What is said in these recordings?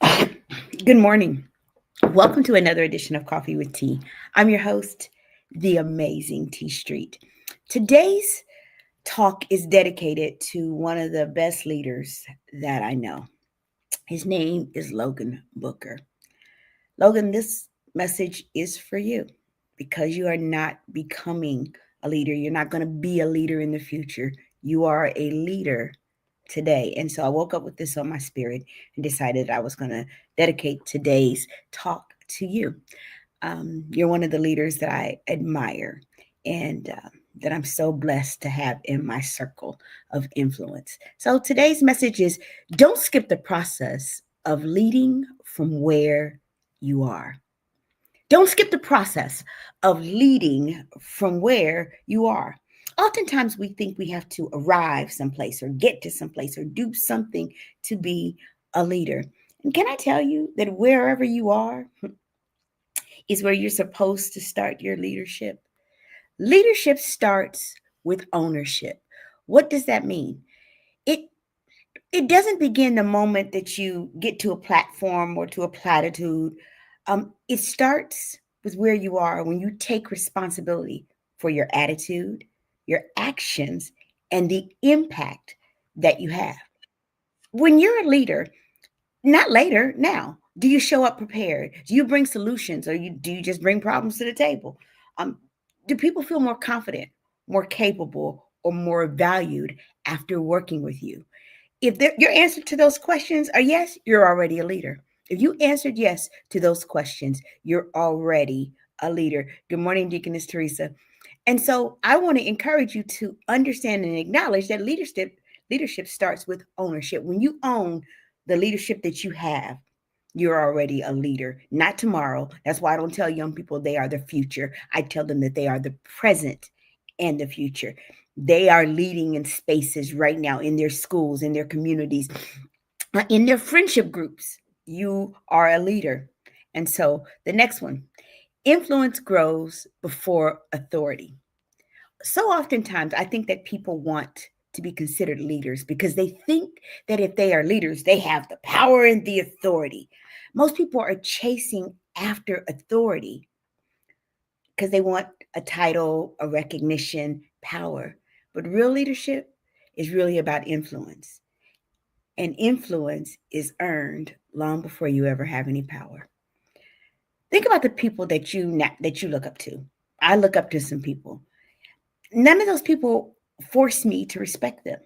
Good morning. Welcome to another edition of Coffee with Tea. I'm your host, the amazing T Street. Today's talk is dedicated to one of the best leaders that I know. His name is Logan Booker. Logan, this message is for you because you are not becoming a leader. You're not going to be a leader in the future. You are a leader today. And so I woke up with this on my spirit and decided I was going to dedicate today's talk to you. You're one of the leaders that I admire and that I'm so blessed to have in my circle of influence. So today's message is don't skip the process of leading from where you are. Don't skip the process of leading from where you are. Oftentimes, we think we have to arrive someplace or get to someplace or do something to be a leader. And can I tell you that wherever you are is where you're supposed to start your leadership? Leadership starts with ownership. What does that mean? It it doesn't begin the moment that you get to a platform or to a platitude. It starts with where you are when you take responsibility for your attitude, your actions, and the impact that you have. When you're a leader, not later, now, do you show up prepared? Do you bring solutions or do you just bring problems to the table? Um, do people feel more confident, more capable, or more valued after working with you? If your answer to those questions are yes, you're already a leader. If you answered yes to those questions, you're already a leader. Good morning, Deaconess Teresa. And so I want to encourage you to understand and acknowledge that leadership starts with ownership. When you own the leadership that you have, you're already a leader. Not tomorrow. That's why I don't tell young people they are the future. I tell them that they are the present and the future. They are leading in spaces right now in their schools, in their communities, in their friendship groups. You are a leader. And so the next one, influence grows before authority. So oftentimes I think that people want to be considered leaders because they think that if they are leaders, they have the power and the authority. Most people are chasing after authority because they want a title, a recognition, power. But real leadership is really about influence. And influence is earned long before you ever have any power. Think about the people that you look up to. I look up to some people. None of those people forced me to respect them.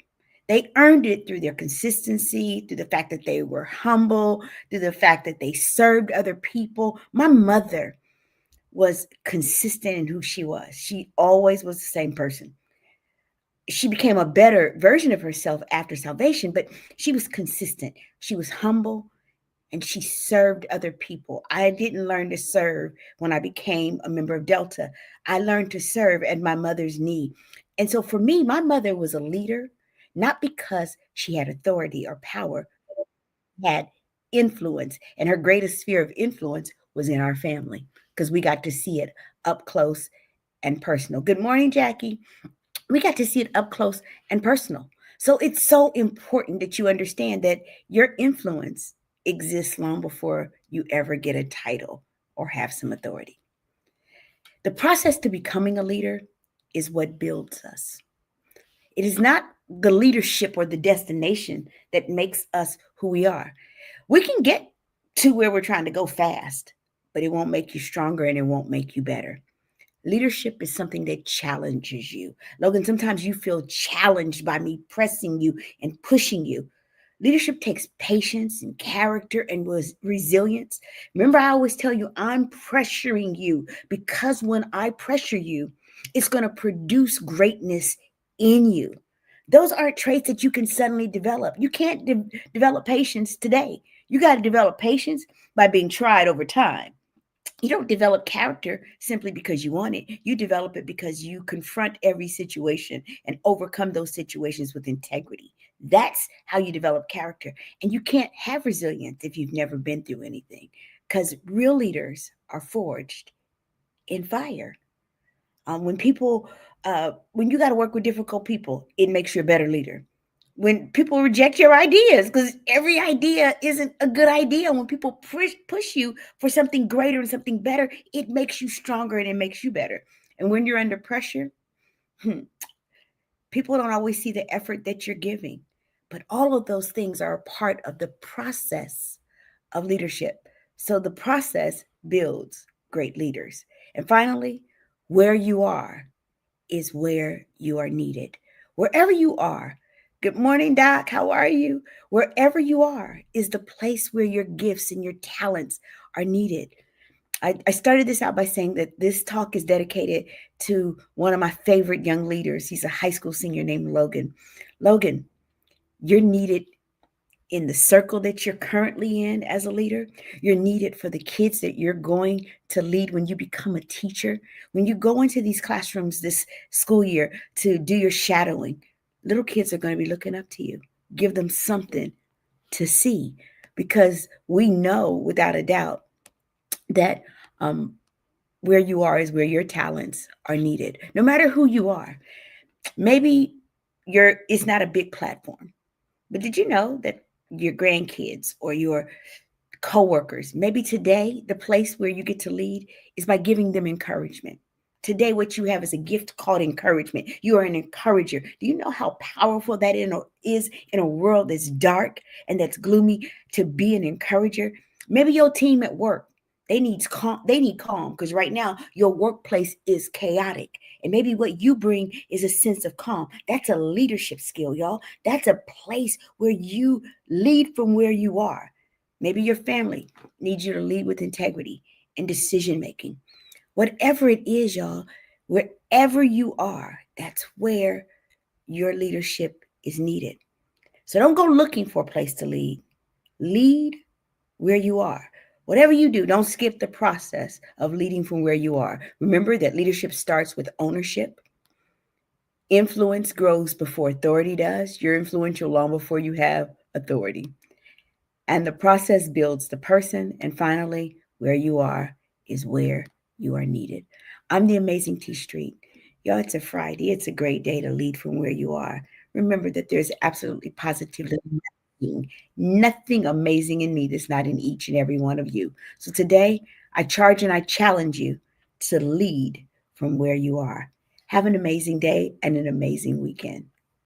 They earned it through their consistency, through the fact that they were humble, through the fact that they served other people. My mother was consistent in who she was. She always was the same person. She became a better version of herself after salvation, but she was consistent. She was humble and she served other people. I didn't learn to serve when I became a member of Delta. I learned to serve at my mother's knee. And so for me, my mother was a leader, not because she had authority or power, had influence. And her greatest sphere of influence was in our family because we got to see it up close and personal. Good morning, Jackie. We got to see it up close and personal. So it's so important that you understand that your influence exists long before you ever get a title or have some authority. The process to becoming a leader is what builds us. It is not the leadership or the destination that makes us who we are. We can get to where we're trying to go fast, but it won't make you stronger and it won't make you better. Leadership is something that challenges you. Logan, sometimes you feel challenged by me pressing you and pushing you. Leadership takes patience and character and was resilience. Remember, I always tell you, I'm pressuring you because when I pressure you, it's going to produce greatness in you. Those aren't traits that you can suddenly develop. You can't develop patience today. You got to develop patience by being tried over time. You don't develop character simply because you want it. You develop it because you confront every situation and overcome those situations with integrity. That's how you develop character. And you can't have resilience if you've never been through anything because real leaders are forged in fire. When you got to work with difficult people, it makes you a better leader. when people reject your ideas, because every idea isn't a good idea. When people push you for something greater and something better, it makes you stronger and it makes you better. And when you're under pressure, people don't always see the effort that you're giving. But all of those things are a part of the process of leadership. So the process builds great leaders. And finally, where you are is where you are needed. Wherever you are, good morning, Doc, how are you? Wherever you are is the place where your gifts and your talents are needed. I started this out by saying that this talk is dedicated to one of my favorite young leaders. He's a high school senior named Logan. Logan, you're needed in the circle that you're currently in as a leader. You're needed for the kids that you're going to lead when you become a teacher. When you go into these classrooms this school year to do your shadowing, little kids are going to be looking up to you. Give them something to see, because we know without a doubt that where you are is where your talents are needed, no matter who you are. Maybe it's not a big platform, but did you know that your grandkids or your coworkers, maybe today the place where you get to lead is by giving them encouragement. Today, what you have is a gift called encouragement. You are an encourager. Do you know how powerful that is in a world that's dark and that's gloomy, to be an encourager? Maybe your team at work, they need calm. They need calm because right now your workplace is chaotic. And maybe what you bring is a sense of calm. That's a leadership skill, y'all. That's a place where you lead from where you are. Maybe your family needs you to lead with integrity and decision making. Whatever it is, y'all, wherever you are, that's where your leadership is needed. So don't go looking for a place to lead. Lead where you are. Whatever you do, don't skip the process of leading from where you are. Remember that leadership starts with ownership. Influence grows before authority does. You're influential long before you have authority. And the process builds the person. And finally, where you are is where you are needed. I'm the amazing T Street. Y'all, it's a Friday. It's a great day to lead from where you are. Remember that there's absolutely positively nothing amazing in me that's not in each and every one of you. So today, I charge and I challenge you to lead from where you are. Have an amazing day and an amazing weekend.